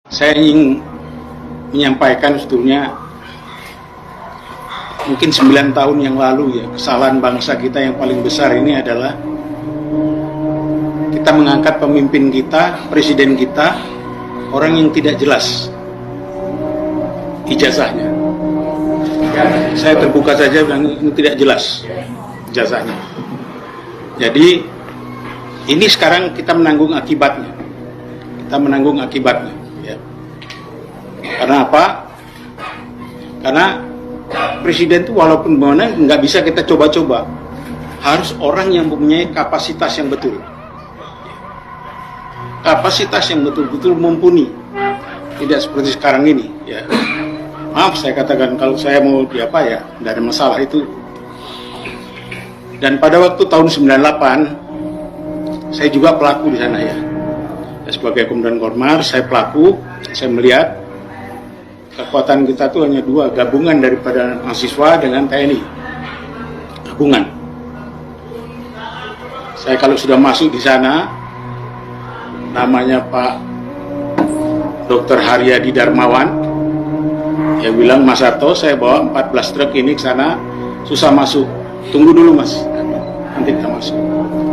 Saya ingin menyampaikan sebetulnya mungkin 9 tahun yang lalu ya, kesalahan bangsa kita yang paling besar ini adalah kita mengangkat pemimpin kita, presiden kita, orang yang tidak jelas ijazahnya. Saya terbuka saja bilang ini tidak jelas ijazahnya. Jadi ini sekarang kita menanggung akibatnya. Kita menanggung akibatnya. Ya. Karena apa? Karena presiden itu walaupun mana nggak bisa kita coba-coba, harus orang yang mempunyai kapasitas yang betul. Kapasitas yang betul-betul mumpuni. Tidak seperti sekarang ini. Ya. Maaf saya katakan kalau saya mau apa ya, tidak ada masalah itu. Dan pada waktu tahun 98 saya juga pelaku di sana ya. Sebagai Komandan Kormar, saya pelaku, saya melihat kekuatan kita itu hanya dua, gabungan daripada mahasiswa dengan TNI. Gabungan. Saya kalau sudah masuk di sana, namanya Pak Dr. Haryadi Darmawan, dia bilang, Mas Harto, saya bawa 14 truk ini ke sana, susah masuk. Tunggu dulu Mas, nanti kita masuk.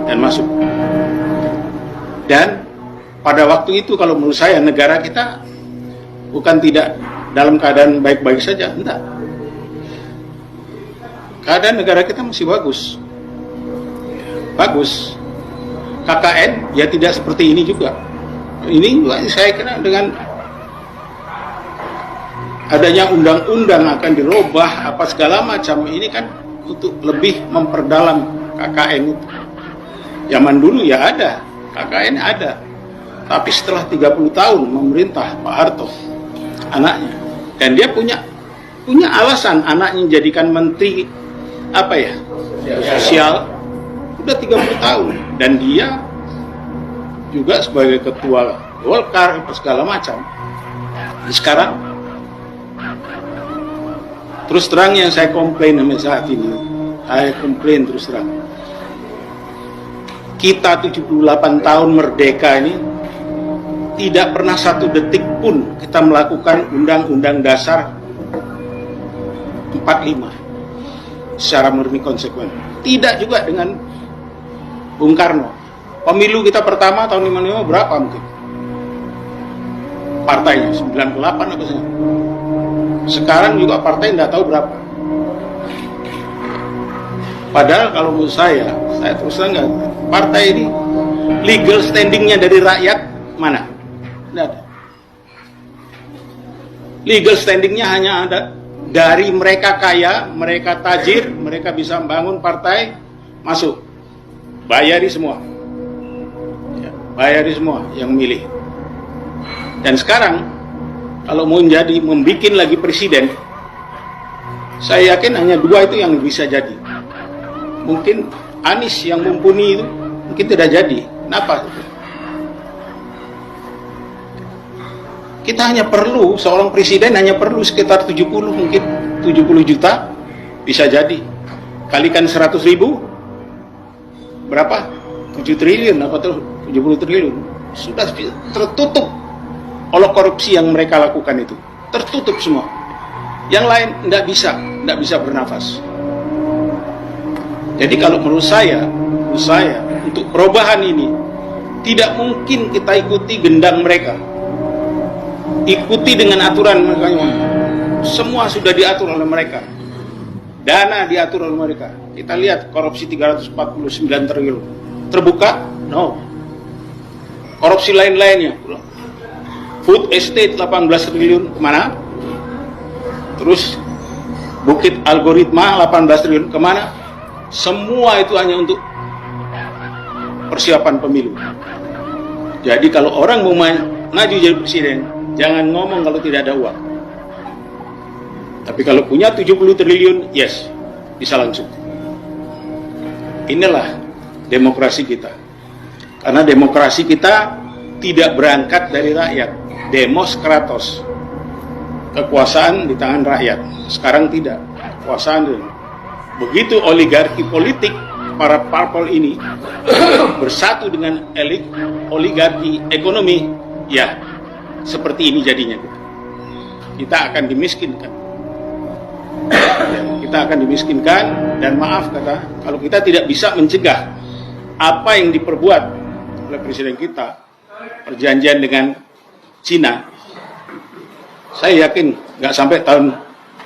Dan masuk. Dan pada waktu itu kalau menurut saya negara kita bukan tidak dalam keadaan baik-baik saja, enggak. Keadaan negara kita masih bagus. Bagus. KKN ya tidak seperti ini juga. Ini saya kira dengan adanya undang-undang akan dirubah apa segala macam ini kan untuk lebih memperdalam KKN itu. Zaman dulu ya ada, KKN ada. Tapi setelah 30 tahun memerintah Pak Harto, anaknya, dan dia punya alasan anaknya jadikan menteri apa ya, sosial, udah 30 tahun, dan dia juga sebagai ketua Golkar segala macam. Sekarang terus terang yang saya komplain sampai saat ini, saya komplain terus terang, kita 78 tahun merdeka ini tidak pernah satu detik pun kita melakukan Undang-Undang Dasar 45 secara murni konsekuen. Tidak juga dengan Bung Karno. Pemilu kita pertama tahun 55 berapa mungkin? Partainya 98 apa sih? Sekarang juga partai tidak tahu berapa. Padahal kalau menurut saya terus terang, partai ini legal standingnya dari rakyat mana? Tidak ada. Legal standingnya hanya ada dari mereka kaya, mereka tajir, mereka bisa membangun partai, masuk, bayari semua, ya, bayari semua yang milih. Dan sekarang kalau mau membuat lagi presiden, saya yakin hanya dua itu yang bisa jadi. Mungkin Anies yang mumpuni itu mungkin tidak jadi. Kenapa? Kita hanya perlu, seorang presiden hanya perlu sekitar 70 mungkin, 70 juta bisa jadi. Kalikan 100.000, berapa? 7 triliun, apa tuh? 70 triliun. Sudah tertutup oleh korupsi yang mereka lakukan itu. Tertutup semua. Yang lain tidak bisa bernafas. Jadi kalau menurut saya untuk perubahan ini tidak mungkin kita ikuti gendang mereka. Ikuti dengan aturan mereka. Semua sudah diatur oleh mereka. Dana diatur oleh mereka. Kita lihat korupsi 349 triliun. Terbuka? No. Korupsi lain-lainnya. Food estate 18 triliun kemana? Terus Bukit Algoritma 18 triliun kemana? Semua itu hanya untuk persiapan pemilu. Jadi kalau orang mau maju jadi presiden, jangan ngomong kalau tidak ada uang. Tapi kalau punya 70 triliun, yes, bisa langsung. Inilah demokrasi kita. Karena demokrasi kita tidak berangkat dari rakyat. Demos kratos. Kekuasaan di tangan rakyat. Sekarang tidak. Kekuasaan begitu oligarki politik, para parpol ini bersatu dengan elit oligarki ekonomi, ya seperti ini jadinya kita akan dimiskinkan. Ya, kita akan dimiskinkan, dan maaf kata, kalau kita tidak bisa mencegah apa yang diperbuat oleh presiden kita, perjanjian dengan Cina, saya yakin nggak sampai tahun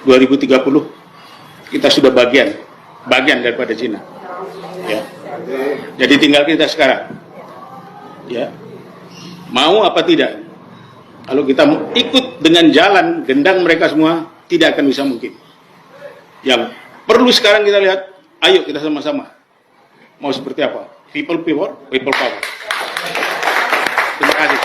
2030 kita sudah bagian daripada Cina. Ya. Jadi tinggal kita sekarang, ya, mau apa tidak. Kalau kita ikut dengan jalan gendang mereka semua, tidak akan bisa mungkin. Yang perlu sekarang kita lihat, ayo kita sama-sama mau seperti apa? People power. Terima kasih.